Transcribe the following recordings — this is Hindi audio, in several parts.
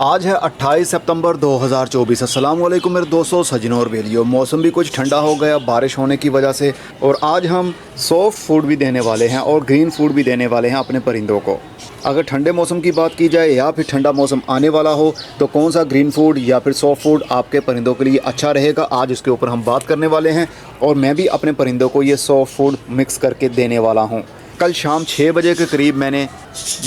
आज है 28 सितंबर 2024। अस्सलाम वालेकुम मेरे दोस्तों, सजनों और बेलियों। मौसम भी कुछ ठंडा हो गया बारिश होने की वजह से, और आज हम सॉफ्ट फूड भी देने वाले हैं और ग्रीन फूड भी देने वाले हैं अपने परिंदों को। अगर ठंडे मौसम की बात की जाए या फिर ठंडा मौसम आने वाला हो तो कौन सा ग्रीन फूड या फिर सॉफ्ट फूड आपके परिंदों के लिए अच्छा रहेगा, आज उसके ऊपर हम बात करने वाले हैं। और मैं भी अपने परिंदों को ये सॉफ्ट फूड मिक्स करके देने वाला हूँ। कल शाम 6 बजे के करीब मैंने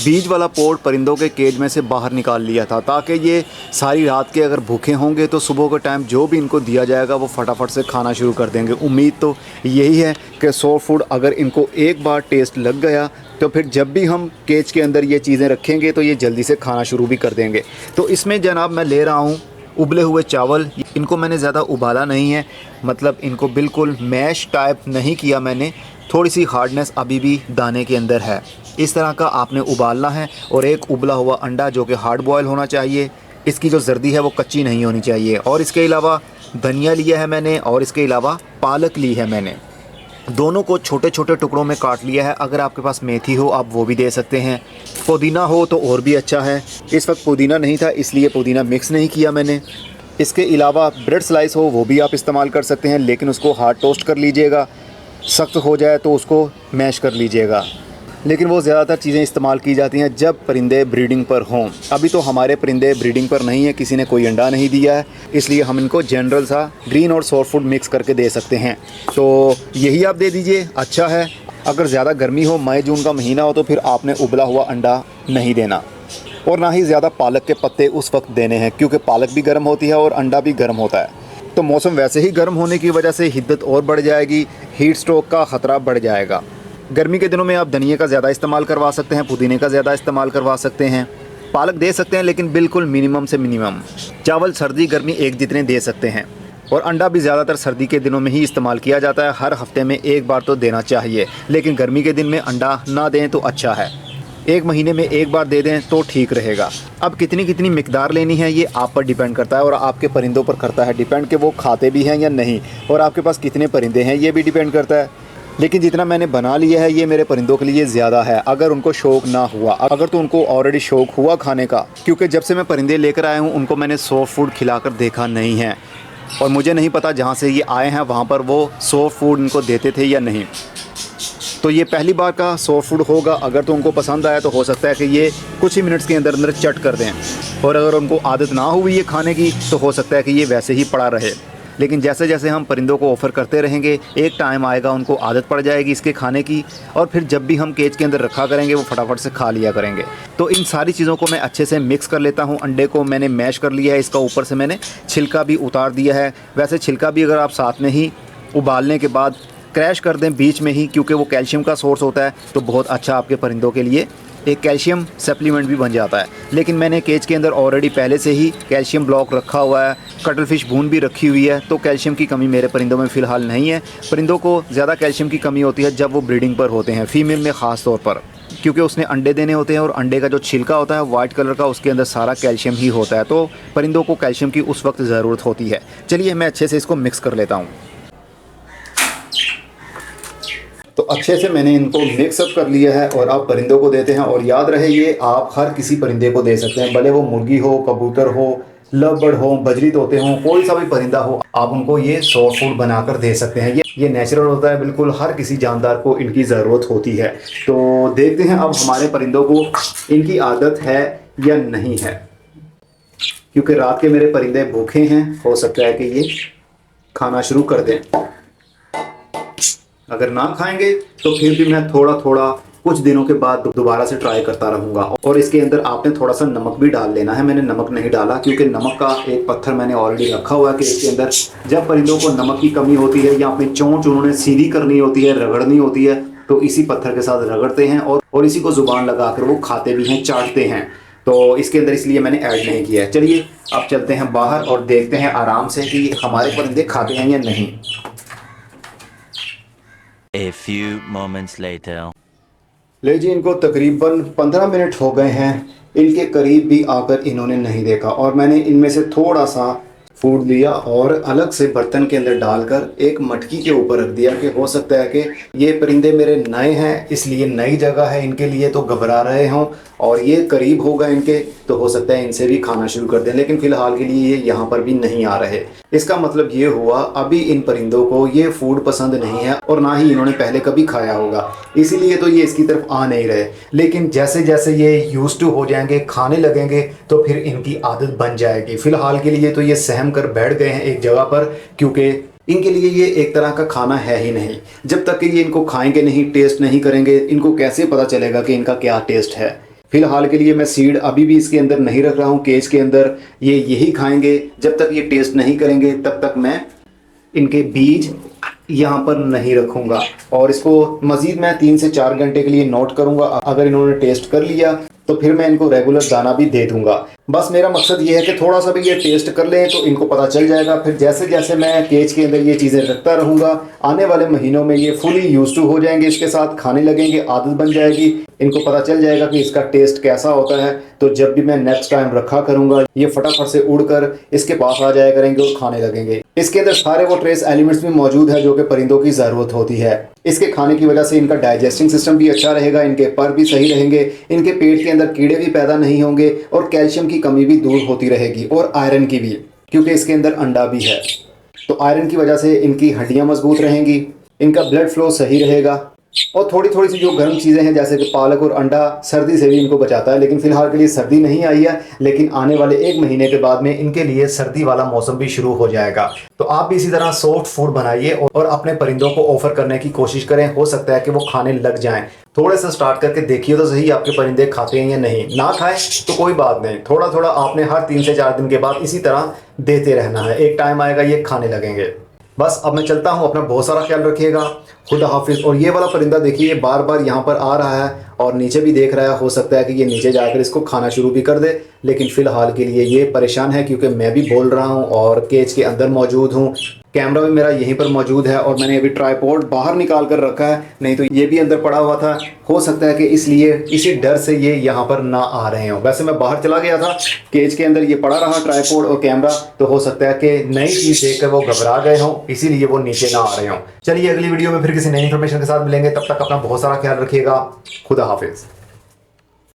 बीज वाला पोर्ट परिंदों के केज में से बाहर निकाल लिया था, ताकि ये सारी रात के अगर भूखे होंगे तो सुबह के टाइम जो भी इनको दिया जाएगा वो फटाफट से खाना शुरू कर देंगे। उम्मीद तो यही है कि सॉफ्ट फूड अगर इनको एक बार टेस्ट लग गया तो फिर जब भी हम केज के अंदर ये चीज़ें रखेंगे तो ये जल्दी से खाना शुरू भी कर देंगे। तो इसमें जनाब मैं ले रहा हूँ उबले हुए चावल। इनको मैंने ज़्यादा उबाला नहीं है, मतलब इनको बिल्कुल मैश टाइप नहीं किया मैंने, थोड़ी सी हार्डनेस अभी भी दाने के अंदर है। इस तरह का आपने उबालना है। और एक उबला हुआ अंडा जो कि हार्ड बॉयल होना चाहिए, इसकी जो जर्दी है वो कच्ची नहीं होनी चाहिए। और इसके अलावा धनिया लिया है मैंने और इसके अलावा पालक ली है मैंने। दोनों को छोटे छोटे टुकड़ों में काट लिया है। अगर आपके पास मेथी हो आप वो भी दे सकते हैं, पुदीना हो तो और भी अच्छा है। इस वक्त पुदीना नहीं था इसलिए पुदीना मिक्स नहीं किया मैंने। इसके अलावा ब्रेड स्लाइस हो वो भी आप इस्तेमाल कर सकते हैं, लेकिन उसको हार्ड टोस्ट कर लीजिएगा। सख्त हो जाए तो उसको मैश कर लीजिएगा। लेकिन वो ज़्यादातर चीज़ें इस्तेमाल की जाती हैं जब परिंदे ब्रीडिंग पर हों। अभी तो हमारे परिंदे ब्रीडिंग पर नहीं है, किसी ने कोई अंडा नहीं दिया है, इसलिए हम इनको जनरल सा ग्रीन और सॉफ्ट फूड मिक्स करके दे सकते हैं। तो यही आप दे दीजिए, अच्छा है। अगर ज़्यादा गर्मी हो, मई जून का महीना हो, तो फिर आपने उबला हुआ अंडा नहीं देना और ना ही ज़्यादा पालक के पत्ते उस वक्त देने हैं, क्योंकि पालक भी गर्म होती है और अंडा भी गर्म होता है। तो मौसम वैसे ही गर्म होने की वजह से हिद्दत और बढ़ जाएगी, हीट स्ट्रोक का ख़तरा बढ़ जाएगा। गर्मी के दिनों में आप धनिया का ज़्यादा इस्तेमाल करवा सकते हैं, पुदीने का ज़्यादा इस्तेमाल करवा सकते हैं, पालक दे सकते हैं लेकिन बिल्कुल मिनिमम से मिनिमम। चावल सर्दी गर्मी एक जितने दे सकते हैं। और अंडा भी ज़्यादातर सर्दी के दिनों में ही इस्तेमाल किया जाता है, हर हफ्ते में एक बार तो देना चाहिए। लेकिन गर्मी के दिन में अंडा ना दें तो अच्छा है, एक महीने में एक बार दे दें तो ठीक रहेगा। अब कितनी कितनी मिकदार लेनी है ये आप पर डिपेंड करता है और आपके परिंदों पर करता है डिपेंड कि वो खाते भी हैं या नहीं, और आपके पास कितने परिंदे हैं ये भी डिपेंड करता है। लेकिन जितना मैंने बना लिया है ये मेरे परिंदों के लिए ज़्यादा है। अगर उनको शौक़ ना हुआ, अगर तो उनको ऑलरेडी शौक़ हुआ खाने का, क्योंकि जब से मैं परिंदे लेकर आया हूँ उनको मैंने सॉफ्ट फूड खिलाकर देखा नहीं है और मुझे नहीं पता जहाँ से ये आए हैं वहाँ पर वो सॉफ्ट फूड इनको देते थे या नहीं। तो ये पहली बार का सॉफ्ट फूड होगा। अगर तो उनको पसंद आया तो हो सकता है कि ये कुछ ही मिनट्स के अंदर अंदर चट कर दें, और अगर उनको आदत ना हुई ये खाने की तो हो सकता है कि ये वैसे ही पड़ा रहे। लेकिन जैसे जैसे हम परिंदों को ऑफ़र करते रहेंगे एक टाइम आएगा उनको आदत पड़ जाएगी इसके खाने की, और फिर जब भी हम केज के अंदर रखा करेंगे वो फटाफट से खा लिया करेंगे। तो इन सारी चीज़ों को मैं अच्छे से मिक्स कर लेता हूँ। अंडे को मैंने मैश कर लिया है, इसका ऊपर से मैंने छिलका भी उतार दिया है। वैसे छिलका भी अगर आप साथ में ही उबालने के बाद क्रैश कर दें बीच में ही, क्योंकि वो कैल्शियम का सोर्स होता है, तो बहुत अच्छा आपके परिंदों के लिए एक कैल्शियम सप्लीमेंट भी बन जाता है। लेकिन मैंने केज के अंदर ऑलरेडी पहले से ही कैल्शियम ब्लॉक रखा हुआ है, कटल फिश भून भी रखी हुई है, तो कैल्शियम की कमी मेरे परिंदों में फ़िलहाल नहीं है। परिंदों को ज़्यादा कैल्शियम की कमी होती है जब वो ब्रीडिंग पर होते हैं, फीमेल में ख़ास तौर पर, क्योंकि उसने अंडे देने होते हैं और अंडे का जो छिलका होता है वाइट कलर का, उसके अंदर सारा कैल्शियम ही होता है। तो परिंदों को कैल्शियम की उस वक्त ज़रूरत होती है। चलिए मैं अच्छे से इसको मिक्स कर लेता हूँ। तो अच्छे से मैंने इनको मिक्सअप कर लिया है और अब परिंदों को देते हैं। और याद रहे ये आप हर किसी परिंदे को दे सकते हैं, भले वो मुर्गी हो, कबूतर हो, लव बर्ड हो, बजरी तोते हो, कोई सा भी परिंदा हो, आप उनको ये सॉफ्ट फूड बनाकर दे सकते हैं। ये नेचुरल होता है, बिल्कुल हर किसी जानदार को इनकी ज़रूरत होती है। तो देखते हैं अब हमारे परिंदों को इनकी आदत है या नहीं है, क्योंकि रात के मेरे परिंदे भूखे हैं, हो सकता है कि ये खाना शुरू कर दें। अगर ना खाएंगे तो फिर भी मैं थोड़ा थोड़ा कुछ दिनों के बाद दोबारा से ट्राई करता रहूँगा। और इसके अंदर आपने थोड़ा सा नमक भी डाल लेना है। मैंने नमक नहीं डाला क्योंकि नमक का एक पत्थर मैंने ऑलरेडी रखा हुआ है कि इसके अंदर जब परिंदों को नमक की कमी होती है या अपनी चोंच उन्होंने सीधी करनी होती है, रगड़नी होती है, तो इसी पत्थर के साथ रगड़ते हैं और इसी को ज़ुबान लगा कर वो खाते भी हैं, चाटते हैं। तो इसके अंदर इसलिए मैंने ऐड नहीं किया है। चलिए अब चलते हैं बाहर और देखते हैं आराम से कि हमारे परिंदे खाते हैं या नहीं। A few moments later. ले जी, इनको तकरीबन 15 मिनट हो गए हैं, इनके करीब भी आकर इन्होंने नहीं देखा। और मैंने इनमें से थोड़ा सा फूड लिया और अलग से बर्तन के अंदर डालकर एक मटकी के ऊपर रख दिया कि हो सकता है कि ये परिंदे मेरे नए हैं, इसलिए नई जगह है इनके लिए तो घबरा रहे हों और ये करीब होगा इनके, तो हो सकता है इनसे भी खाना शुरू कर दें। लेकिन फ़िलहाल के लिए ये यहाँ पर भी नहीं आ रहे। इसका मतलब ये हुआ अभी इन परिंदों को ये फूड पसंद नहीं है और ना ही इन्होंने पहले कभी खाया होगा, इसीलिए तो ये इसकी तरफ आ नहीं रहे। लेकिन जैसे जैसे ये यूज्ड टू हो जाएंगे, खाने लगेंगे, तो फिर इनकी आदत बन जाएगी। फ़िलहाल के लिए तो ये सहम कर बैठ गए हैं एक जगह पर, क्योंकि इनके लिए ये एक तरह का खाना है ही नहीं। जब तक कि ये इनको खाएंगे नहीं, टेस्ट नहीं करेंगे, इनको कैसे पता चलेगा कि इनका क्या टेस्ट है। फिलहाल के लिए मैं सीड अभी भी इसके अंदर नहीं रख रहा हूँ केज के अंदर, ये यही खाएंगे। जब तक ये टेस्ट नहीं करेंगे तब तक मैं इनके बीज यहाँ पर नहीं रखूँगा और इसको मज़ीद मैं 3 से 4 घंटे के लिए नोट करूँगा। अगर इन्होंने टेस्ट कर लिया तो फिर मैं इनको रेगुलर दाना भी दे दूंगा। बस मेरा मकसद ये है कि थोड़ा सा भी ये टेस्ट कर लें तो इनको पता चल जाएगा। फिर जैसे जैसे मैं केज के अंदर ये चीज़ें रखता रहूँगा, आने वाले महीनों में ये फुली यूज्ड टू हो जाएंगे, इसके साथ खाने लगेंगे, आदत बन जाएगी, इनको पता चल जाएगा कि इसका टेस्ट कैसा होता है। तो जब भी मैं नेक्स्ट टाइम रखा करूँगा, ये फटाफट से उड़कर इसके पास आ जाया करेंगे और खाने लगेंगे। इसके अंदर सारे वो ट्रेस एलिमेंट्स भी मौजूद है जो कि परिंदों की ज़रूरत होती है। इसके खाने की वजह से इनका डाइजेस्टिंग सिस्टम भी अच्छा रहेगा, इनके पर भी सही रहेंगे, इनके पेट के अंदर कीड़े भी पैदा नहीं होंगे और कैल्शियम की कमी भी दूर होती रहेगी और आयरन की भी, क्योंकि इसके अंदर अंडा भी है। तो आयरन की वजह से इनकी हड्डियां मजबूत रहेंगी, इनका ब्लड फ्लो सही रहेगा और थोड़ी थोड़ी सी जो गर्म चीज़ें हैं जैसे कि पालक और अंडा सर्दी से भी इनको बचाता है। लेकिन फिलहाल के लिए सर्दी नहीं आई है, लेकिन आने वाले 1 महीने के बाद में इनके लिए सर्दी वाला मौसम भी शुरू हो जाएगा। तो आप भी इसी तरह सॉफ्ट फूड बनाइए और अपने परिंदों को ऑफर करने की कोशिश करें। हो सकता है कि वो खाने लग जाएं। थोड़े से स्टार्ट करके देखिए तो सही आपके परिंदे खाते हैं या नहीं। ना खाएं तो कोई बात नहीं, थोड़ा थोड़ा आपने हर 3 से 4 दिन के बाद इसी तरह देते रहना है। एक टाइम आएगा ये खाने लगेंगे। बस अब मैं चलता हूँ, अपना बहुत सारा ख्याल रखिएगा। खुदा हाफिज़। और ये वाला परिंदा देखिए, ये बार बार यहाँ पर आ रहा है और नीचे भी देख रहा है। हो सकता है कि ये नीचे जाकर इसको खाना शुरू भी कर दे, लेकिन फ़िलहाल के लिए ये परेशान है क्योंकि मैं भी बोल रहा हूँ और केज के अंदर मौजूद हूँ। कैमरा भी मेरा यहीं पर मौजूद है और मैंने अभी ट्राइपॉड बाहर निकाल कर रखा है, नहीं तो ये भी अंदर पड़ा हुआ था। हो सकता है कि इसलिए इसी डर से ये यहाँ पर ना आ रहे हों। वैसे मैं बाहर चला गया था, केज के अंदर ये पड़ा रहा ट्राइपॉड और कैमरा, तो हो सकता है कि नई चीज़ देखकर वो घबरा गए हों, इसीलिए वो नीचे ना आ रहे हों। चलिए अगली वीडियो में फिर किसी नई इन्फॉर्मेशन के साथ मिलेंगे। तब तक अपना बहुत सारा ख्याल रखिएगा। खुदा हाफिज़।